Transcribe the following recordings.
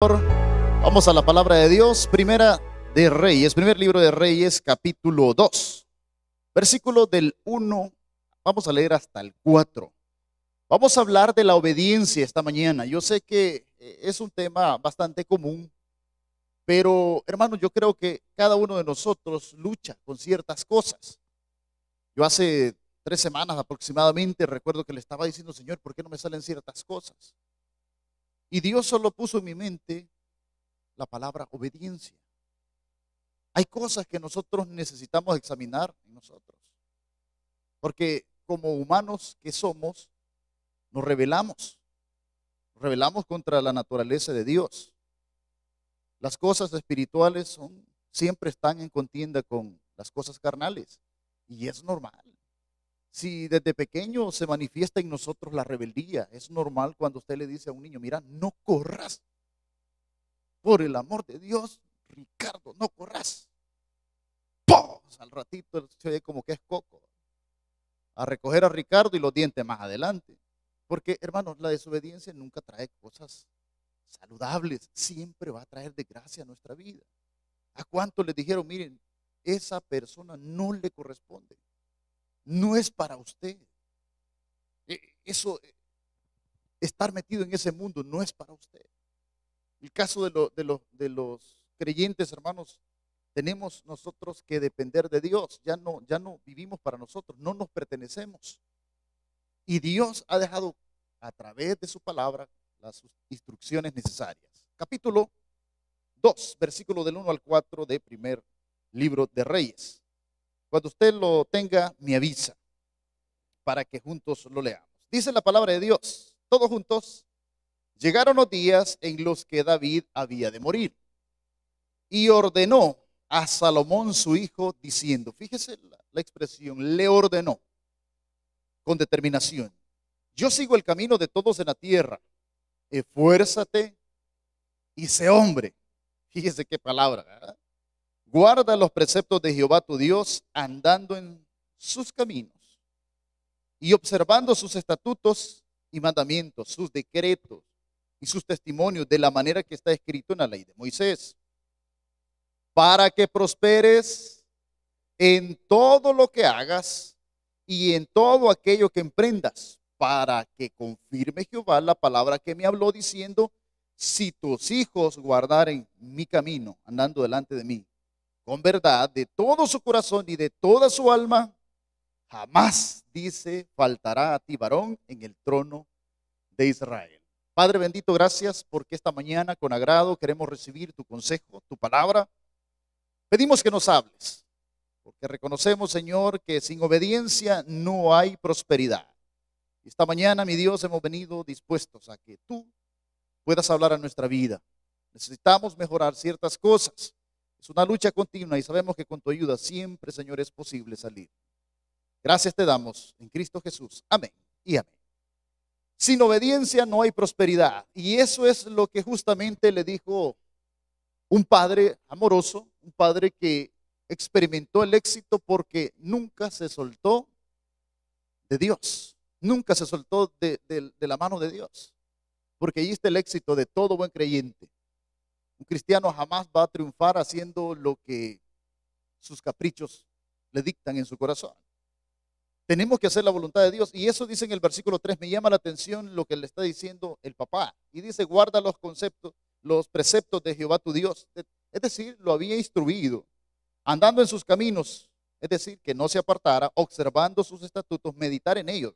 Vamos a la palabra de Dios, primera de Reyes, primer libro de Reyes, capítulo 2, versículo del 1, vamos a leer hasta el 4. Vamos a hablar de la obediencia esta mañana. Yo sé que es un tema bastante común, pero hermanos, yo creo que cada uno de nosotros lucha con ciertas cosas. Yo hace 3 semanas aproximadamente recuerdo que le estaba diciendo, Señor, ¿por qué no me salen ciertas cosas? Y Dios solo puso en mi mente la palabra obediencia. Hay cosas que nosotros necesitamos examinar en nosotros, porque como humanos que somos, nos rebelamos contra la naturaleza de Dios. Las cosas espirituales siempre están en contienda con las cosas carnales, y es normal. Si desde pequeño se manifiesta en nosotros la rebeldía, es normal cuando usted le dice a un niño, mira, no corras. Por el amor de Dios, Ricardo, no corras. ¡Pum! Al ratito se ve como que es coco. A recoger a Ricardo y los dientes más adelante. Porque, hermanos, la desobediencia nunca trae cosas saludables. Siempre va a traer desgracia a nuestra vida. ¿A cuántos les dijeron, miren, esa persona no le corresponde? No es para usted. Eso, estar metido en ese mundo no es para usted. El caso de los creyentes, hermanos, tenemos nosotros que depender de Dios. Ya no vivimos para nosotros, no nos pertenecemos. Y Dios ha dejado a través de su palabra las instrucciones necesarias. Capítulo 2, versículo del 1 al 4 de primer libro de Reyes. Cuando usted lo tenga, me avisa para que juntos lo leamos. Dice la palabra de Dios, todos juntos. Llegaron los días en los que David había de morir y ordenó a Salomón su hijo diciendo, fíjese la expresión, le ordenó con determinación, yo sigo el camino de todos en la tierra, esfuérzate y sé hombre. Fíjese qué palabra, ¿verdad? Guarda los preceptos de Jehová tu Dios andando en sus caminos y observando sus estatutos y mandamientos, sus decretos y sus testimonios de la manera que está escrito en la ley de Moisés, para que prosperes en todo lo que hagas y en todo aquello que emprendas, para que confirme Jehová la palabra que me habló diciendo, si tus hijos guardaren mi camino, andando delante de mí, con verdad, de todo su corazón y de toda su alma, jamás, dice, faltará a ti varón en el trono de Israel. Padre bendito, gracias porque esta mañana con agrado queremos recibir tu consejo, tu palabra. Pedimos que nos hables, porque reconocemos, Señor, que sin obediencia no hay prosperidad. Esta mañana, mi Dios, hemos venido dispuestos a que tú puedas hablar a nuestra vida. Necesitamos mejorar ciertas cosas. Es una lucha continua y sabemos que con tu ayuda siempre, Señor, es posible salir. Gracias te damos en Cristo Jesús. Amén y amén. Sin obediencia no hay prosperidad. Y eso es lo que justamente le dijo un padre amoroso, un padre que experimentó el éxito porque nunca se soltó de Dios. Nunca se soltó de la mano de Dios. Porque ahí está el éxito de todo buen creyente. Un cristiano jamás va a triunfar haciendo lo que sus caprichos le dictan en su corazón. Tenemos que hacer la voluntad de Dios. Y eso dice en el versículo 3. Me llama la atención lo que le está diciendo el papá. Y dice, guarda los conceptos, los preceptos de Jehová tu Dios. Es decir, lo había instruido, andando en sus caminos. Es decir, que no se apartara, observando sus estatutos, meditar en ellos.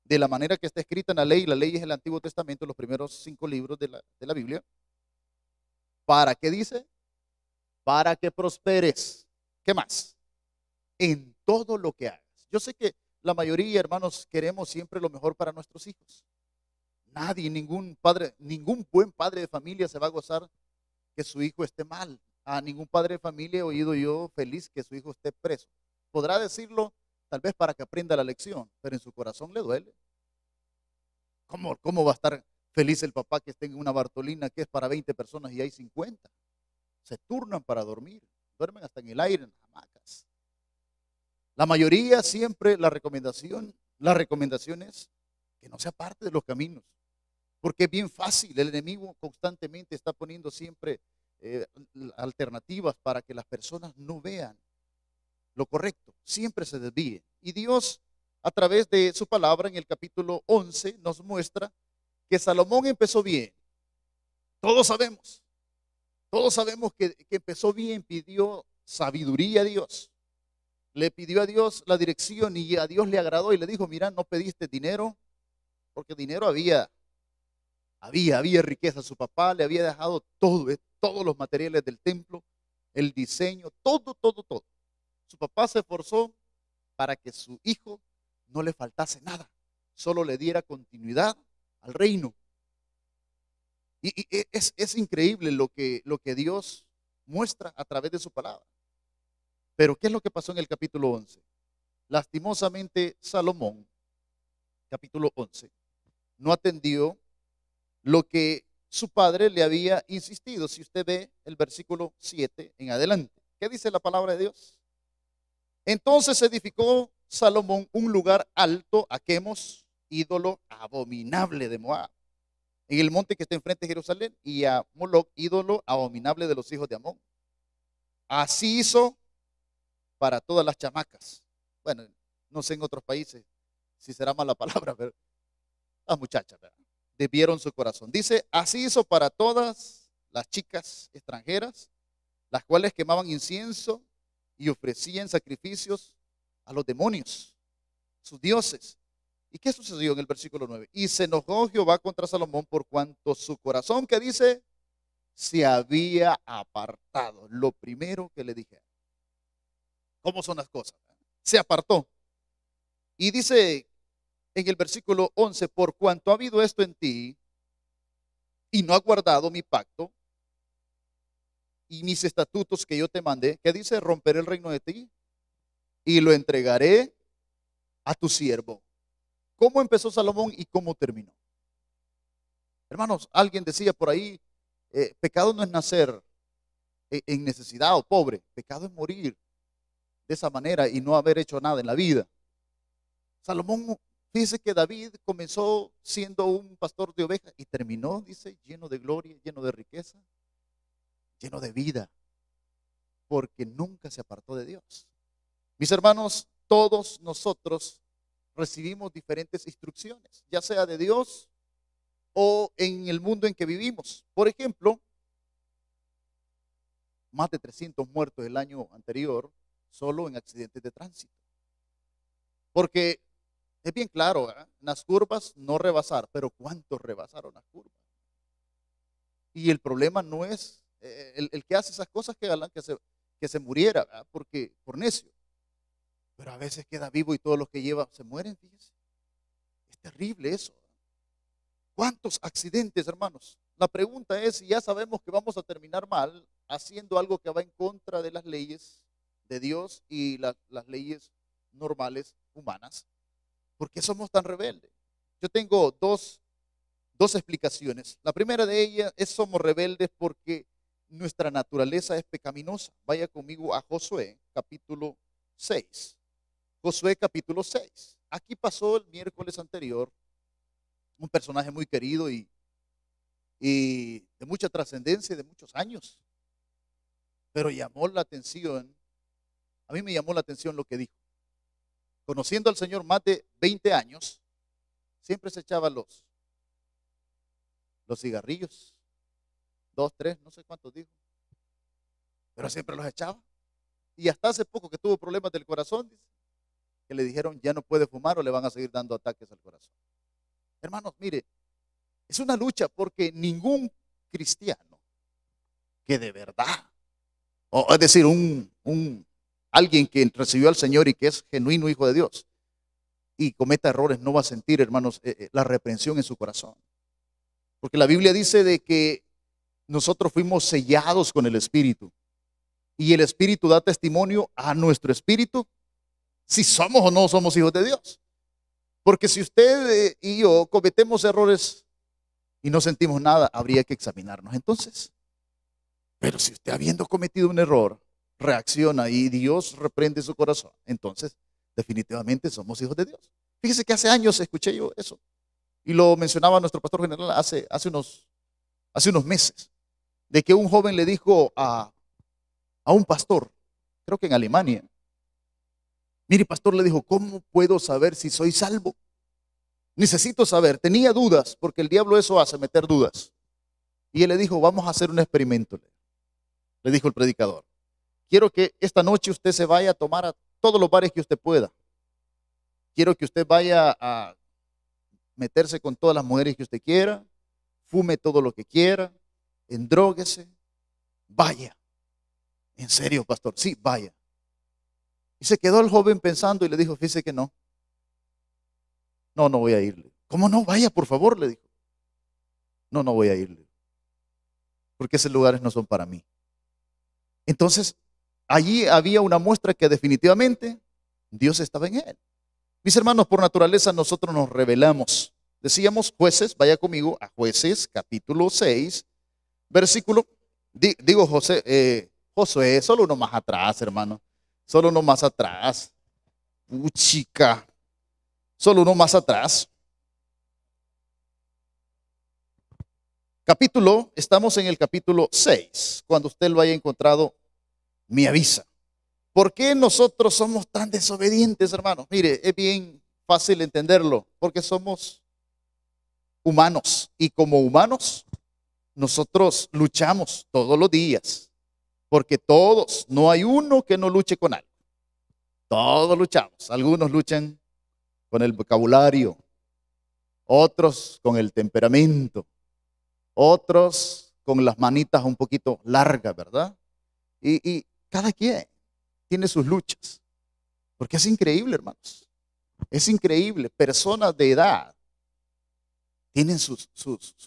De la manera que está escrita en la ley. La ley es el Antiguo Testamento, los primeros 5 libros de la Biblia. ¿Para qué dice? Para que prosperes. ¿Qué más? En todo lo que hagas. Yo sé que la mayoría, hermanos, queremos siempre lo mejor para nuestros hijos. Nadie, ningún padre, ningún buen padre de familia se va a gozar que su hijo esté mal. A ningún padre de familia he oído yo feliz que su hijo esté preso. Podrá decirlo tal vez para que aprenda la lección, pero en su corazón le duele. ¿Cómo va a estar feliz el papá que esté en una Bartolina que es para 20 personas y hay 50? Se turnan para dormir, duermen hasta en el aire, en las hamacas. La mayoría siempre la recomendación es que no sea parte de los caminos. Porque es bien fácil, el enemigo constantemente está poniendo siempre alternativas para que las personas no vean lo correcto, siempre se desvíen. Y Dios, a través de su palabra en el capítulo 11, nos muestra que Salomón empezó bien. Todos sabemos, todos sabemos que empezó bien, pidió sabiduría a Dios. Le pidió a Dios la dirección y a Dios le agradó y le dijo, mira, no pediste dinero, porque dinero había riqueza. Su papá le había dejado todo, todos los materiales del templo, el diseño, todo, todo, todo. Su papá se esforzó para que su hijo no le faltase nada, solo le diera continuidad al reino. Y es increíble lo que Dios muestra a través de su palabra. Pero ¿qué es lo que pasó en el capítulo 11? Lastimosamente, Salomón, capítulo 11, no atendió lo que su padre le había insistido. Si usted ve el versículo 7 en adelante, ¿qué dice la palabra de Dios? Entonces edificó Salomón un lugar alto a Quemos, ídolo abominable de Moab, en el monte que está enfrente de Jerusalén, y a Moloc, ídolo abominable de los hijos de Amón. Así hizo para todas las chamacas. Bueno, no sé en otros países si será mala palabra, pero las muchachas, ¿verdad? Desviaron su corazón. Dice, así hizo para todas las chicas extranjeras, las cuales quemaban incienso y ofrecían sacrificios a los demonios, sus dioses. ¿Y qué sucedió en el versículo 9? Y se enojó Jehová contra Salomón por cuanto su corazón, que dice, se había apartado. Lo primero que le dije, ¿cómo son las cosas? Se apartó. Y dice en el versículo 11, por cuanto ha habido esto en ti y no ha guardado mi pacto y mis estatutos que yo te mandé, que dice, romperé el reino de ti y lo entregaré a tu siervo. ¿Cómo empezó Salomón y cómo terminó? Hermanos, alguien decía por ahí, pecado no es nacer en necesidad o pobre, pecado es morir de esa manera y no haber hecho nada en la vida. Salomón, dice que David comenzó siendo un pastor de ovejas y terminó, dice, lleno de gloria, lleno de riqueza, lleno de vida, porque nunca se apartó de Dios. Mis hermanos, todos nosotros recibimos diferentes instrucciones, ya sea de Dios o en el mundo en que vivimos. Por ejemplo, más de 300 muertos el año anterior solo en accidentes de tránsito. Porque es bien claro, en las curvas no rebasar, pero ¿cuántos rebasaron las curvas? Y el problema no es el que hace esas cosas que se muriera, ¿verdad? Porque por necio. Pero a veces queda vivo y todos los que lleva se mueren, fíjense. Es terrible eso. ¿Cuántos accidentes, hermanos? La pregunta es si ya sabemos que vamos a terminar mal haciendo algo que va en contra de las leyes de Dios y las leyes normales humanas. ¿Por qué somos tan rebeldes? Yo tengo dos explicaciones. La primera de ellas es somos rebeldes porque nuestra naturaleza es pecaminosa. Vaya conmigo a Josué, capítulo 6. Josué, capítulo 6. Aquí pasó el miércoles anterior un personaje muy querido y de mucha trascendencia de muchos años. Pero llamó la atención, a mí me llamó la atención lo que dijo. Conociendo al Señor más de 20 años, siempre se echaba los cigarrillos, 2, 3, no sé cuántos dijo, pero siempre los echaba. Y hasta hace poco que tuvo problemas del corazón, dice, que le dijeron ya no puede fumar o le van a seguir dando ataques al corazón. Hermanos, mire, es una lucha porque ningún cristiano que de verdad, o es decir, alguien que recibió al Señor y que es genuino hijo de Dios y cometa errores, no va a sentir, hermanos, la reprensión en su corazón. Porque la Biblia dice de que nosotros fuimos sellados con el Espíritu y el Espíritu da testimonio a nuestro espíritu si somos o no somos hijos de Dios. Porque si usted y yo cometemos errores y no sentimos nada, habría que examinarnos entonces. Pero si usted habiendo cometido un error, reacciona y Dios reprende su corazón, entonces definitivamente somos hijos de Dios. Fíjese que hace años escuché yo eso. y lo mencionaba nuestro pastor general hace unos meses, de que un joven le dijo a un pastor, creo que en Alemania, mire pastor, le dijo, ¿cómo puedo saber si soy salvo? Necesito saber, tenía dudas, porque el diablo eso hace, meter dudas. Y él le dijo, vamos a hacer un experimento, le dijo el predicador. Quiero que esta noche usted se vaya a tomar a todos los bares que usted pueda. Quiero que usted vaya a meterse con todas las mujeres que usted quiera, fume todo lo que quiera, endróguese, vaya. ¿En serio, pastor? Sí, vaya. Y se quedó el joven pensando y le dijo, fíjese que no. No, no voy a irle. ¿Cómo no? Vaya, por favor, le dijo. No, no voy a irle. Porque esos lugares no son para mí. Entonces, allí había una muestra que definitivamente Dios estaba en él. Mis hermanos, por naturaleza nosotros nos rebelamos. Decíamos Jueces, vaya conmigo a Jueces, capítulo 6, versículo, Josué, solo uno más atrás, hermano. Solo uno más atrás. Chica. Solo uno más atrás. Estamos en el capítulo 6. Cuando usted lo haya encontrado, me avisa. ¿Por qué nosotros somos tan desobedientes, hermanos? Mire, es bien fácil entenderlo, porque somos humanos y como humanos nosotros luchamos todos los días, porque todos, no hay uno que no luche con algo. Todos luchamos. Algunos luchan con el vocabulario, otros con el temperamento, otros con las manitas un poquito largas, ¿verdad? Y cada quien tiene sus luchas, porque es increíble, hermanos. Es increíble. Personas de edad tienen sus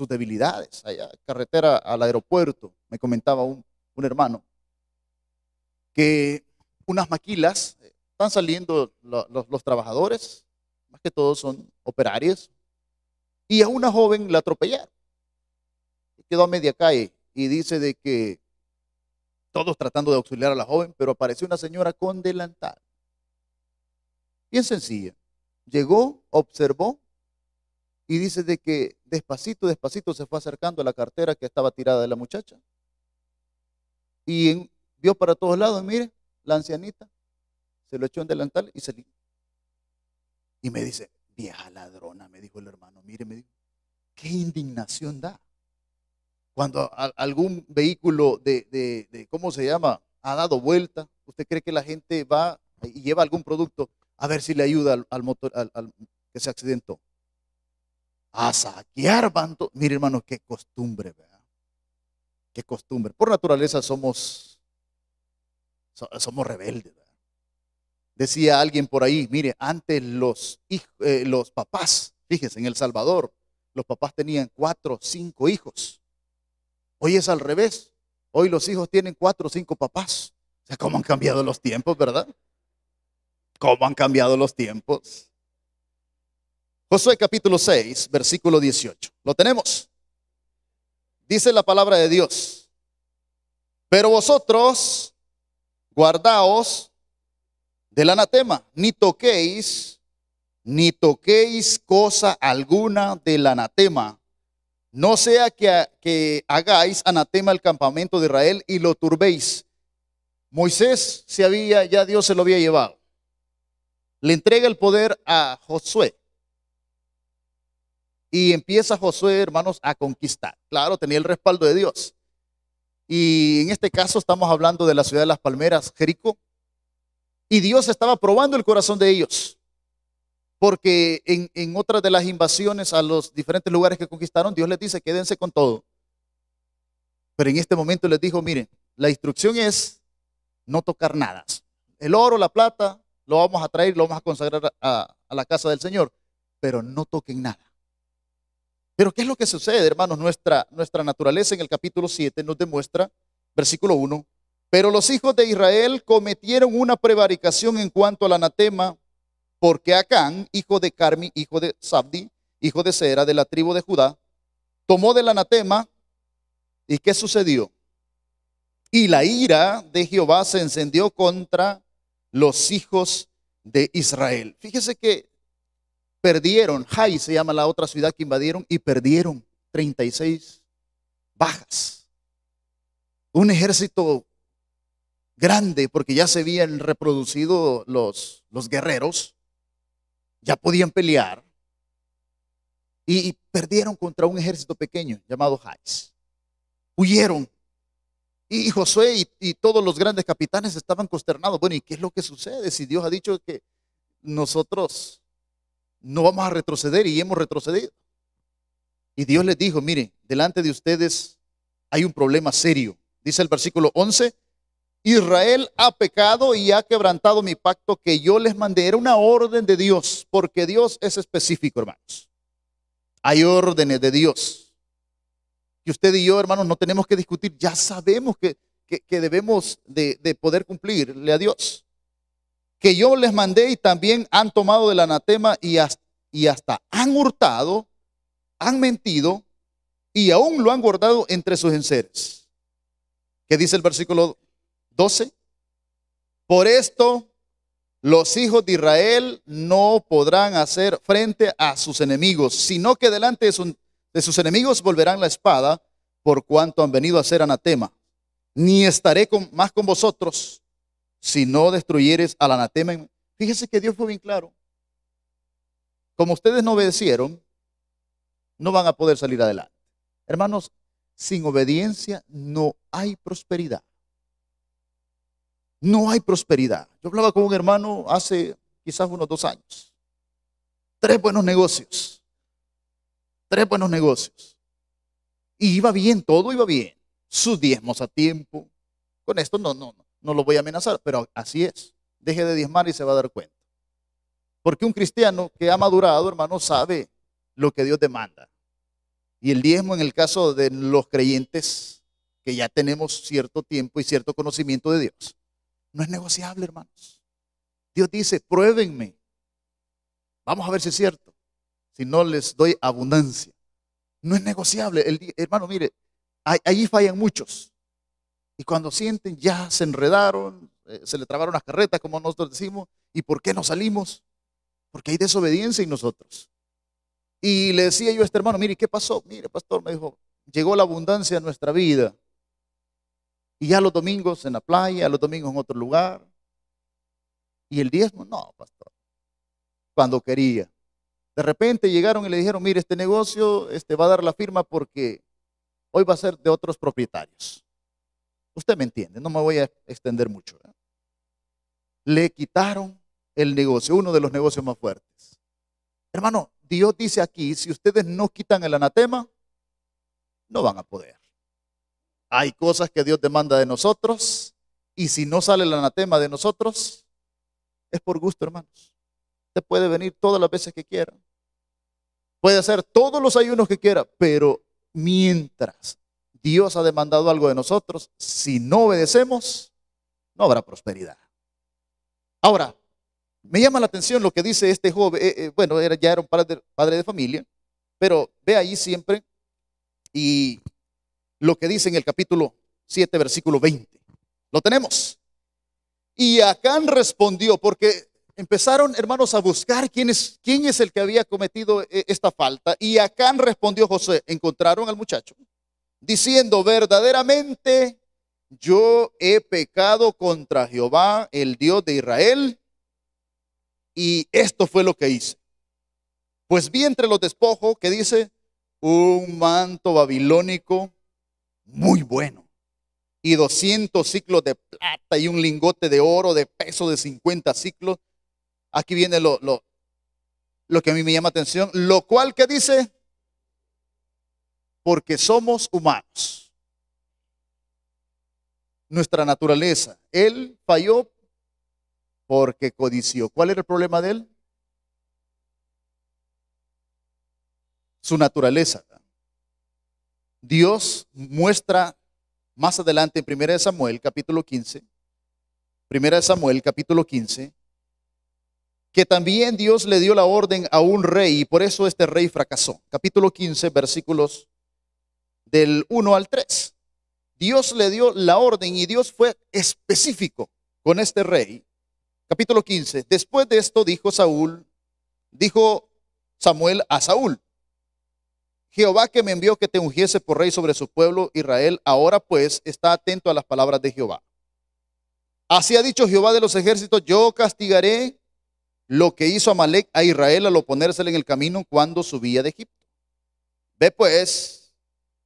debilidades. Allá, carretera al aeropuerto, me comentaba un hermano que unas maquilas, están saliendo los trabajadores, más que todos son operarios, y a una joven la atropellaron. Quedó a media calle y dice de que todos tratando de auxiliar a la joven, pero apareció una señora con delantal. Bien sencilla. Llegó, observó y dice de que despacito, despacito se fue acercando a la cartera que estaba tirada de la muchacha. Y vio para todos lados, mire, la ancianita se lo echó en delantal y salió. Y me dice, vieja ladrona, me dijo el hermano, mire, me dijo, qué indignación da. Cuando algún vehículo ¿cómo se llama? Ha dado vuelta, ¿usted cree que la gente va y lleva algún producto a ver si le ayuda al motor, al que se accidentó? A saquear, bando. Mire, hermano, qué costumbre, ¿verdad? Qué costumbre. Por naturaleza somos rebeldes, ¿verdad? Decía alguien por ahí, mire, antes los papás, fíjense, en El Salvador, los papás tenían 4 o 5 hijos. Hoy es al revés. Hoy los hijos tienen 4 o 5 papás. O sea, ¿cómo han cambiado los tiempos, verdad? ¿Cómo han cambiado los tiempos? Josué capítulo 6, versículo 18. ¿Lo tenemos? Dice la palabra de Dios. Pero vosotros guardaos del anatema, ni toquéis cosa alguna del anatema. No sea que hagáis anatema al campamento de Israel y lo turbéis. Moisés ya Dios se lo había llevado. Le entrega el poder a Josué. Y empieza Josué, hermanos, a conquistar. Claro, tenía el respaldo de Dios. Y en este caso estamos hablando de la ciudad de las palmeras, Jericó. Y Dios estaba probando el corazón de ellos. Porque en otras de las invasiones a los diferentes lugares que conquistaron, Dios les dice, quédense con todo. Pero en este momento les dijo, miren, la instrucción es no tocar nada. El oro, la plata, lo vamos a traer, lo vamos a consagrar a la casa del Señor. Pero no toquen nada. Pero ¿qué es lo que sucede, hermanos? Nuestra naturaleza en el capítulo 7 nos demuestra, versículo 1, pero los hijos de Israel cometieron una prevaricación en cuanto al anatema, porque Acán, hijo de Carmi, hijo de Sabdi, hijo de Sera, de la tribu de Judá, tomó del anatema. ¿Y qué sucedió? Y la ira de Jehová se encendió contra los hijos de Israel. Fíjese que perdieron, Jai se llama la otra ciudad que invadieron, y perdieron 36 bajas. Un ejército grande, porque ya se habían reproducido los guerreros, ya podían pelear, y perdieron contra un ejército pequeño llamado Jais. Huyeron. Y Josué y todos los grandes capitanes estaban consternados. Bueno, ¿y qué es lo que sucede? Si Dios ha dicho que nosotros no vamos a retroceder, y hemos retrocedido. Y Dios les dijo: mire, delante de ustedes hay un problema serio. Dice el versículo 11: Israel ha pecado y ha quebrantado mi pacto que yo les mandé. Era una orden de Dios, porque Dios es específico, hermanos. Hay órdenes de Dios que usted y yo, hermanos, no tenemos que discutir. Ya sabemos que debemos de poder cumplirle a Dios. Que yo les mandé, y también han tomado del anatema y hasta han hurtado, han mentido y aún lo han guardado entre sus enseres. ¿Qué dice el versículo 12? Por esto los hijos de Israel no podrán hacer frente a sus enemigos, sino que delante de sus enemigos volverán la espada, por cuanto han venido a ser anatema. Ni estaré más con vosotros, si no destruyeres al anatema. Fíjese que Dios fue bien claro. Como ustedes no obedecieron, no van a poder salir adelante. Hermanos, sin obediencia no hay prosperidad. No hay prosperidad. Yo hablaba con un hermano hace quizás unos 2 años. 3 buenos negocios. 3 buenos negocios. Y iba bien, todo iba bien. Sus diezmos a tiempo. Con esto no lo voy a amenazar, pero así es. Deje de diezmar y se va a dar cuenta. Porque un cristiano que ha madurado, hermano, sabe lo que Dios demanda. Y el diezmo, en el caso de los creyentes que ya tenemos cierto tiempo y cierto conocimiento de Dios, no es negociable, hermanos. Dios dice: pruébenme. Vamos a ver si es cierto. Si no, les doy abundancia. No es negociable. Hermano, mire, allí fallan muchos. Y cuando sienten, ya se enredaron, se le trabaron las carretas, como nosotros decimos. ¿Y por qué no salimos? Porque hay desobediencia en nosotros. Y le decía yo a este hermano: mire, ¿qué pasó? Mire, pastor, me dijo, llegó la abundancia a nuestra vida. Y ya los domingos en la playa, los domingos en otro lugar. Y el diezmo, no, pastor. Cuando quería. De repente llegaron y le dijeron: mire, este negocio va a dar la firma porque hoy va a ser de otros propietarios. Usted me entiende, no me voy a extender mucho, ¿verdad? Le quitaron el negocio, uno de los negocios más fuertes. Hermano, Dios dice aquí: si ustedes no quitan el anatema, no van a poder. Hay cosas que Dios demanda de nosotros, y si no sale el anatema de nosotros, es por gusto, hermanos. Usted puede venir todas las veces que quiera. Puede hacer todos los ayunos que quiera, pero mientras Dios ha demandado algo de nosotros, si no obedecemos, no habrá prosperidad. Ahora, me llama la atención lo que dice este joven. Bueno, ya era un padre de familia, pero ve ahí siempre, y lo que dice en el capítulo 7, versículo 20. Lo tenemos. Y Acán respondió, porque empezaron, hermanos, a buscar quién es el que había cometido esta falta. Y Acán respondió: José. Encontraron al muchacho, diciendo: verdaderamente yo he pecado contra Jehová, el Dios de Israel, y esto fue lo que hice. Pues vi entre los despojos, que dice, un manto babilónico muy bueno, y 200 siclos de plata, y un lingote de oro de peso de 50 siclos. Aquí viene lo que a mí me llama atención, lo cual que dice, porque somos humanos. Nuestra naturaleza. Él falló porque codició. ¿Cuál era el problema de él? Su naturaleza. Dios muestra más adelante en 1 Samuel capítulo 15, 1 Samuel capítulo 15, que también Dios le dio la orden a un rey, y por eso este rey fracasó. Capítulo 15, versículos del 1 al 3. Dios le dio la orden y Dios fue específico con este rey. Capítulo 15. Después de esto dijo Samuel a Saúl: Jehová que me envió que te ungiese por rey sobre su pueblo Israel, ahora pues está atento a las palabras de Jehová. Así ha dicho Jehová de los ejércitos: yo castigaré lo que hizo Amalec a Israel al oponérsele en el camino cuando subía de Egipto. Ve pues,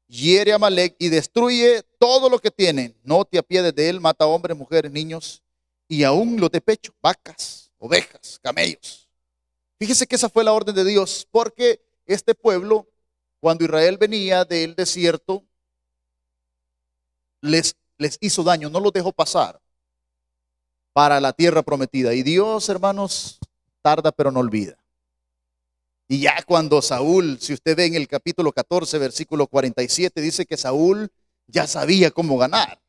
hiere a Amalec y destruye todo lo que tiene. No te apiedes de él, mata hombres, mujeres, niños y aún los de pecho, vacas, ovejas, camellos. Fíjese que esa fue la orden de Dios, porque este pueblo, cuando Israel venía del desierto, les hizo daño, no los dejó pasar para la tierra prometida. Y Dios, hermanos, tarda pero no olvida. Y ya cuando Saúl, si usted ve en el capítulo 14, versículo 47, dice que Saúl ya sabía cómo ganar.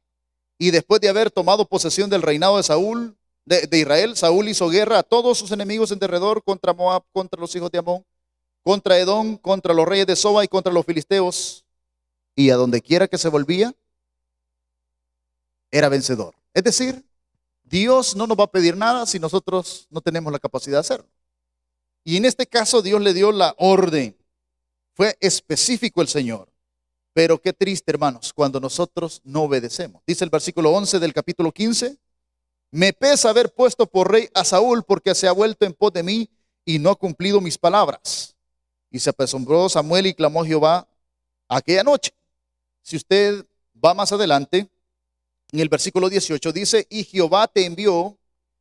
Y después de haber tomado posesión del reinado de Saúl, de Israel, Saúl hizo guerra a todos sus enemigos en derredor, contra Moab, contra los hijos de Amón, contra Edom, contra los reyes de Soba y contra los filisteos. Y a donde quiera que se volvía, era vencedor. Es decir, Dios no nos va a pedir nada si nosotros no tenemos la capacidad de hacerlo. Y en este caso Dios le dio la orden. Fue específico el Señor. Pero qué triste, hermanos, cuando nosotros no obedecemos. Dice el versículo 11 del capítulo 15: me pesa haber puesto por rey a Saúl, porque se ha vuelto en pos de mí y no ha cumplido mis palabras. Y se apesombró Samuel y clamó a Jehová aquella noche. Si usted va más adelante, en el versículo 18 dice: y Jehová te envió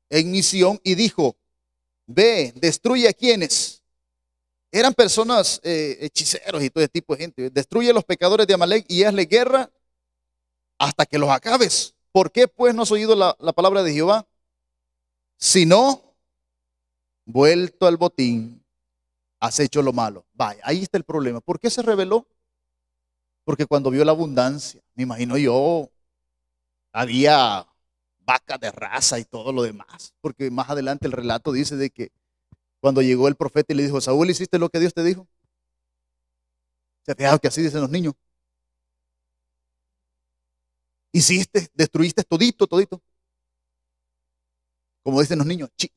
en misión y dijo: ve, destruye a quienes eran personas, hechiceros y todo ese tipo de gente. Destruye a los pecadores de Amalec y hazle guerra hasta que los acabes. ¿Por qué pues no has oído la palabra de Jehová? Si no, vuelto al botín, has hecho lo malo. Vaya, ahí está el problema. ¿Por qué se rebeló? Porque cuando vio la abundancia, me imagino yo, había vacas de raza y todo lo demás. Porque más adelante el relato dice de que cuando llegó el profeta y le dijo: Saúl, ¿hiciste lo que Dios te dijo? ¿Se ha fijado que así dicen los niños? Hiciste, destruiste todito, todito. Como dicen los niños, chi.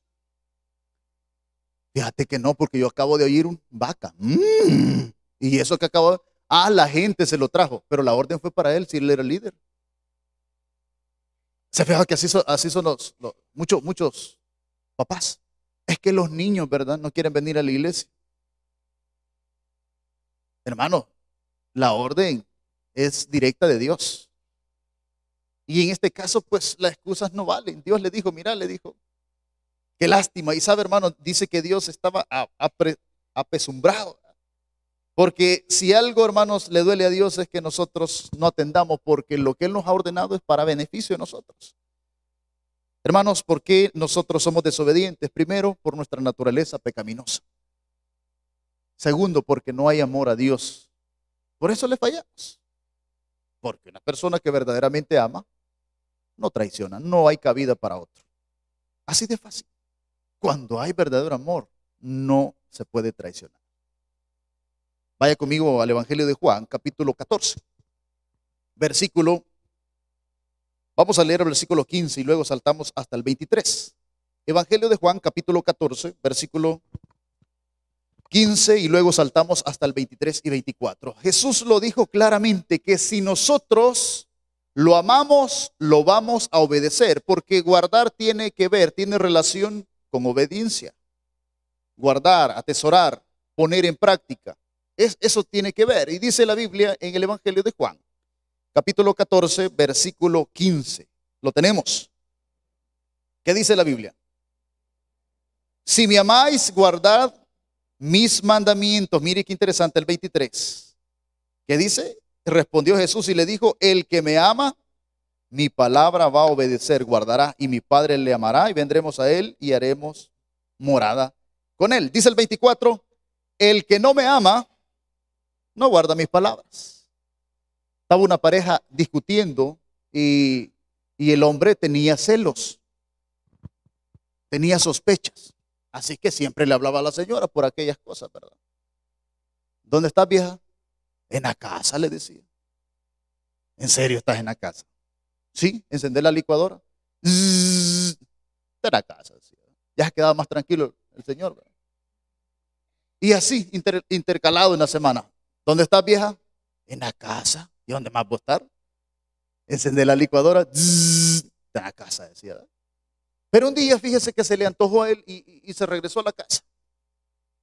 Fíjate que no, porque yo acabo de oír un vaca. Y eso que acabo de... la gente se lo trajo, pero la orden fue para él, si él era el líder. Se fija que así son muchos papás. Es que los niños, ¿verdad?, no quieren venir a la iglesia. Hermano, la orden es directa de Dios. Y en este caso, pues las excusas no valen. Dios le dijo, mira, le dijo, qué lástima. Y sabe, hermano, dice que Dios estaba apesumbrado. Porque si algo, hermanos, le duele a Dios es que nosotros no atendamos, porque lo que Él nos ha ordenado es para beneficio de nosotros. Hermanos, ¿por qué nosotros somos desobedientes? Primero, por nuestra naturaleza pecaminosa. Segundo, porque no hay amor a Dios. Por eso le fallamos. Porque una persona que verdaderamente ama, no traiciona, no hay cabida para otro. Así de fácil. Cuando hay verdadero amor, no se puede traicionar. Vaya conmigo al Evangelio de Juan, capítulo 14, versículo. Vamos a leer el versículo 15 y luego saltamos hasta el 23. Evangelio de Juan, capítulo 14, versículo 15 y luego saltamos hasta el 23 y 24. Jesús lo dijo claramente que si nosotros lo amamos, lo vamos a obedecer, porque guardar tiene que ver, tiene relación con obediencia. Guardar, atesorar, poner en práctica. Eso tiene que ver. Y dice la Biblia en el Evangelio de Juan, capítulo 14, versículo 15. ¿Lo tenemos? ¿Qué dice la Biblia? Si me amáis, guardad mis mandamientos. Mire qué interesante el 23. ¿Qué dice? Respondió Jesús y le dijo: el que me ama, mi palabra va a obedecer, guardará, y mi Padre le amará, y vendremos a él y haremos morada con él. Dice el 24: el que no me ama, no guarda mis palabras. Estaba una pareja discutiendo y el hombre tenía celos, tenía sospechas. Así que siempre le hablaba a la señora por aquellas cosas, ¿verdad? ¿Dónde estás, vieja? En la casa, le decía. ¿En serio estás en la casa? Sí, encender la licuadora. Está en la casa, decía. Ya se quedaba más tranquilo el señor, ¿verdad? Y así, intercalado en la semana. ¿Dónde estás, vieja? En la casa. ¿Y dónde más vos estar? Encender la licuadora. Zzz, en la casa, decía. ¿Verdad? Pero un día, fíjese que se le antojó a él y se regresó a la casa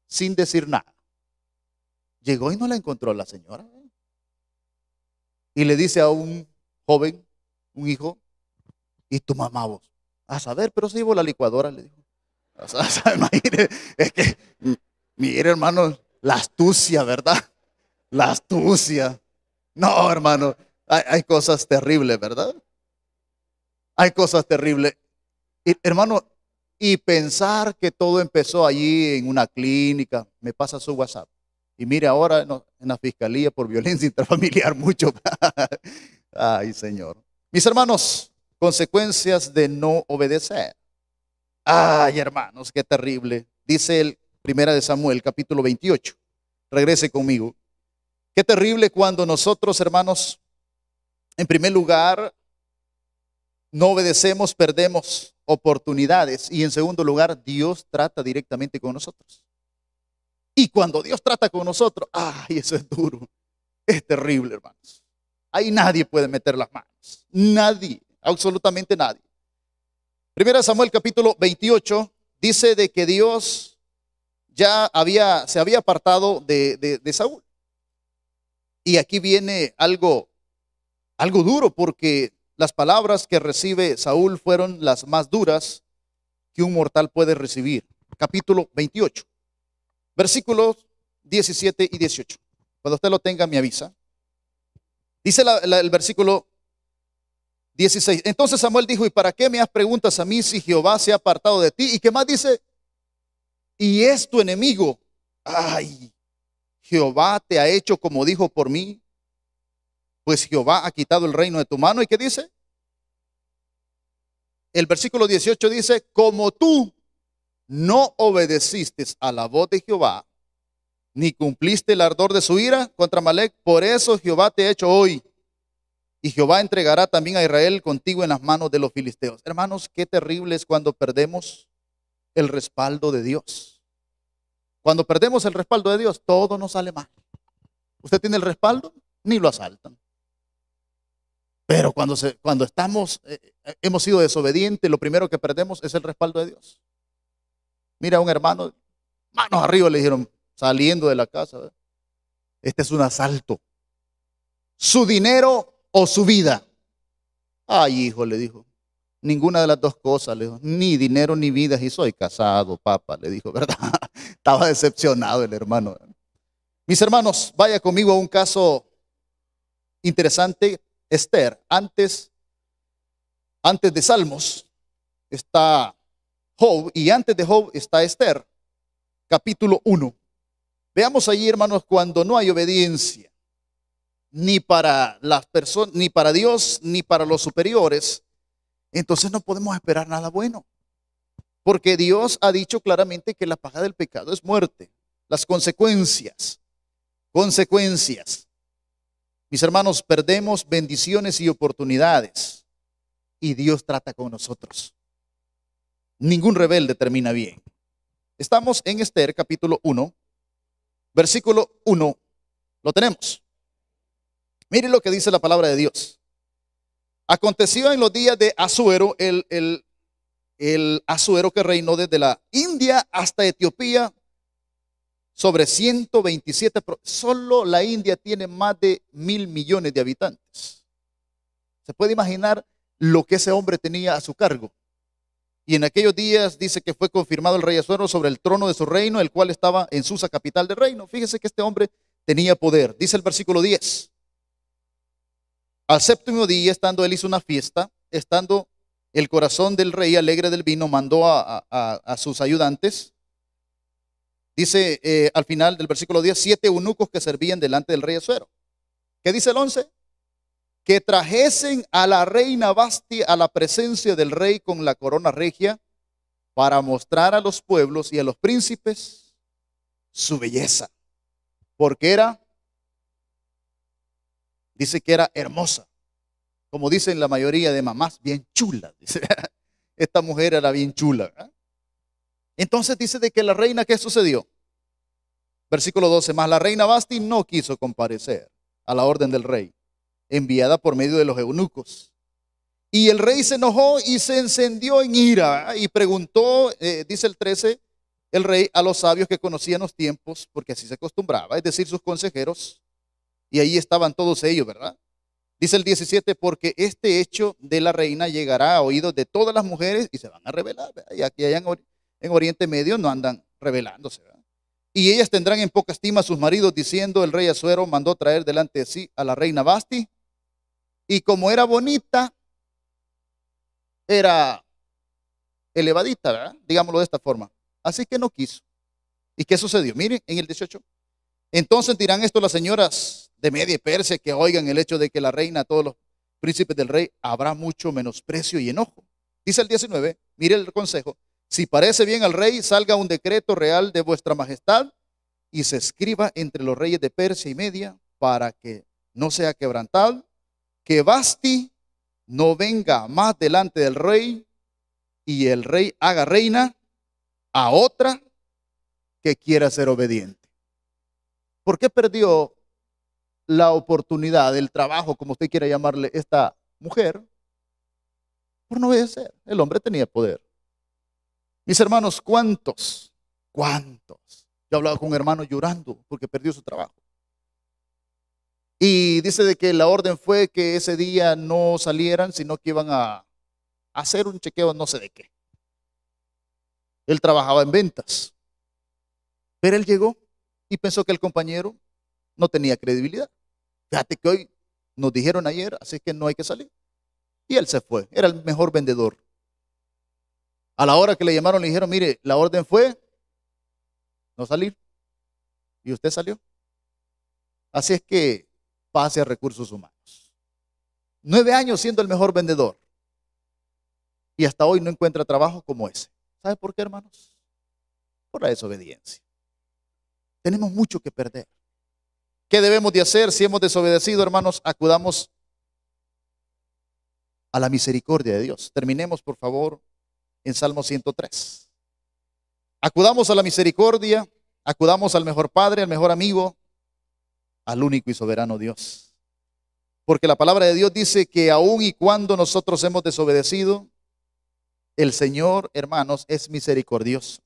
sin decir nada. Llegó y no la encontró la señora. Y le dice a un joven, un hijo, ¿y tu mamá vos? A saber, pero se llevó la licuadora, le dijo. O sea, imagínese, es que, mire, hermano, la astucia, ¿verdad? La astucia. No, hermano, hay cosas terribles, ¿verdad? Hay cosas terribles. Y, hermano, y pensar que todo empezó allí en una clínica, me pasa su WhatsApp. Y mire ahora en la fiscalía por violencia intrafamiliar, mucho. Ay, Señor. Mis hermanos, consecuencias de no obedecer. Ay, hermanos, qué terrible. Dice el Primera de Samuel, capítulo 28. Regrese conmigo. Qué terrible cuando nosotros, hermanos, en primer lugar, no obedecemos, perdemos oportunidades. Y en segundo lugar, Dios trata directamente con nosotros. Y cuando Dios trata con nosotros, ay, eso es duro. Es terrible, hermanos. Ahí nadie puede meter las manos. Nadie, absolutamente nadie. Primera Samuel capítulo 28 dice de que Dios ya se había apartado de Saúl. Y aquí viene algo duro, porque las palabras que recibe Saúl fueron las más duras que un mortal puede recibir. Capítulo 28, versículos 17 y 18. Cuando usted lo tenga, me avisa. Dice el versículo 16. Entonces Samuel dijo: ¿y para qué me preguntas a mí si Jehová se ha apartado de ti? ¿Y qué más dice? Y es tu enemigo. Ay, Jehová te ha hecho como dijo por mí, pues Jehová ha quitado el reino de tu mano. ¿Y qué dice? El versículo 18 dice: como tú no obedeciste a la voz de Jehová, ni cumpliste el ardor de su ira contra Amalec, por eso Jehová te ha hecho hoy. Y Jehová entregará también a Israel contigo en las manos de los filisteos. Hermanos, qué terrible es cuando perdemos el respaldo de Dios. Cuando perdemos el respaldo de Dios, todo nos sale mal. Usted tiene el respaldo, ni lo asaltan. Pero cuando hemos sido desobedientes, lo primero que perdemos es el respaldo de Dios. Mira a un hermano, manos arriba, le dijeron, saliendo de la casa, ¿verdad? Este es un asalto. Su dinero o su vida. Ay, hijo, le dijo, ninguna de las dos cosas, le dijo, ni dinero ni vida, y soy casado, papá, le dijo, ¿verdad? Estaba decepcionado el hermano. Mis hermanos, vaya conmigo a un caso interesante. Esther, antes de Salmos está Job, y antes de Job está Esther, capítulo 1. Veamos allí, hermanos, cuando no hay obediencia, ni para las personas, ni para Dios, ni para los superiores, entonces no podemos esperar nada bueno. Porque Dios ha dicho claramente que la paga del pecado es muerte. Las consecuencias. Mis hermanos, perdemos bendiciones y oportunidades. Y Dios trata con nosotros. Ningún rebelde termina bien. Estamos en Esther, capítulo 1, versículo 1. Lo tenemos. Mire lo que dice la palabra de Dios. Aconteció en los días de Asuero, el Asuero que reinó desde la India hasta Etiopía, sobre 127, solo la India tiene más de 1.000 millones de habitantes. Se puede imaginar lo que ese hombre tenía a su cargo. Y en aquellos días dice que fue confirmado el rey Asuero sobre el trono de su reino, el cual estaba en Susa, capital del reino. Fíjese que este hombre tenía poder. Dice el versículo 10. Al séptimo día, estando él, hizo una fiesta, estando el corazón del rey alegre del vino, mandó a sus ayudantes. Dice al final del versículo 10, 7 eunucos que servían delante del rey Asuero. ¿Qué dice el 11? Que trajesen a la reina Vasti a la presencia del rey con la corona regia, para mostrar a los pueblos y a los príncipes su belleza. Porque dice que era hermosa. Como dicen la mayoría de mamás, bien chula. Dice, esta mujer era bien chula, ¿verdad? Entonces dice de que la reina, ¿qué sucedió? Versículo 12, mas la reina Vasti no quiso comparecer a la orden del rey, enviada por medio de los eunucos. Y el rey se enojó y se encendió en ira y preguntó, dice el 13, el rey a los sabios que conocían los tiempos, porque así se acostumbraba, es decir, sus consejeros, y ahí estaban todos ellos, ¿verdad? Dice el 17, porque este hecho de la reina llegará a oídos de todas las mujeres y se van a rebelar, ¿verdad? Y aquí allá en Oriente Medio no andan rebelándose, ¿verdad? Y ellas tendrán en poca estima a sus maridos, diciendo, el rey Asuero mandó traer delante de sí a la reina Vasti, y como era bonita, era elevadita, ¿verdad? Digámoslo de esta forma. Así que no quiso. ¿Y qué sucedió? Miren, en el 18. Entonces dirán esto las señoras de Media y Persia, que oigan el hecho de que la reina, a todos los príncipes del rey, habrá mucho menosprecio y enojo. Dice el 19, mire el consejo. Si parece bien al rey, salga un decreto real de vuestra majestad y se escriba entre los reyes de Persia y Media para que no sea quebrantado, que Vasti no venga más delante del rey y el rey haga reina a otra que quiera ser obediente. ¿Por qué perdió la oportunidad, el trabajo, como usted quiera llamarle, esta mujer? Por no obedecer. El hombre tenía poder. Mis hermanos, ¿cuántos? Yo hablaba con un hermano llorando porque perdió su trabajo. Y dice de que la orden fue que ese día no salieran, sino que iban a hacer un chequeo no sé de qué. Él trabajaba en ventas. Pero él llegó y pensó que el compañero no tenía credibilidad. Fíjate que hoy nos dijeron ayer, así que no hay que salir. Y él se fue, era el mejor vendedor. A la hora que le llamaron le dijeron, mire, la orden fue no salir. Y usted salió. Así es que pase a recursos humanos. 9 años siendo el mejor vendedor. Y hasta hoy no encuentra trabajo como ese. ¿Sabe por qué, hermanos? Por la desobediencia. Tenemos mucho que perder. ¿Qué debemos de hacer si hemos desobedecido, hermanos? Acudamos a la misericordia de Dios. Terminemos, por favor, en Salmo 103. Acudamos a la misericordia, acudamos al mejor Padre, al mejor amigo, al único y soberano Dios. Porque la palabra de Dios dice que aun y cuando nosotros hemos desobedecido, el Señor, hermanos, es misericordioso.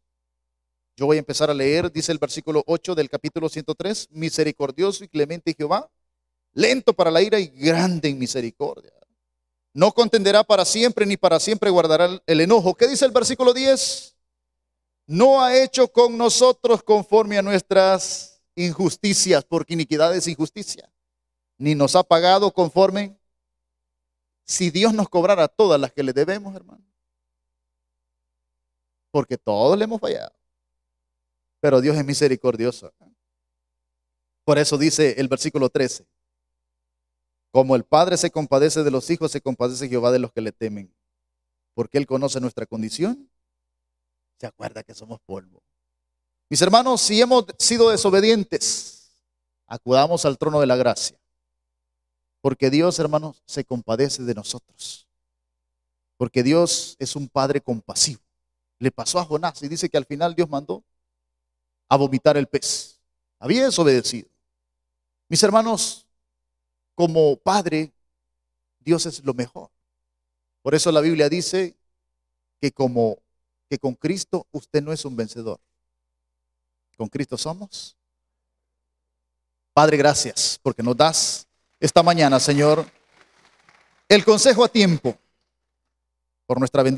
Yo voy a empezar a leer, dice el versículo 8 del capítulo 103, misericordioso y clemente Jehová, lento para la ira y grande en misericordia. No contenderá para siempre, ni para siempre guardará el enojo. ¿Qué dice el versículo 10? No ha hecho con nosotros conforme a nuestras injusticias, porque iniquidad es injusticia, ni nos ha pagado conforme. Si Dios nos cobrara todas las que le debemos, hermano, porque todos le hemos fallado, pero Dios es misericordioso. Por eso dice el versículo 13, como el Padre se compadece de los hijos, se compadece Jehová de los que le temen, porque Él conoce nuestra condición, se acuerda que somos polvo. Mis hermanos, si hemos sido desobedientes, acudamos al trono de la gracia, porque Dios, hermanos, se compadece de nosotros, porque Dios es un Padre compasivo. Le pasó a Jonás y dice que al final Dios mandó a vomitar el pez. Había desobedecido. Mis hermanos, como Padre, Dios es lo mejor. Por eso la Biblia dice que con Cristo usted no es un vencedor. Con Cristo somos. Padre, gracias porque nos das esta mañana, Señor, el consejo a tiempo por nuestra bendición.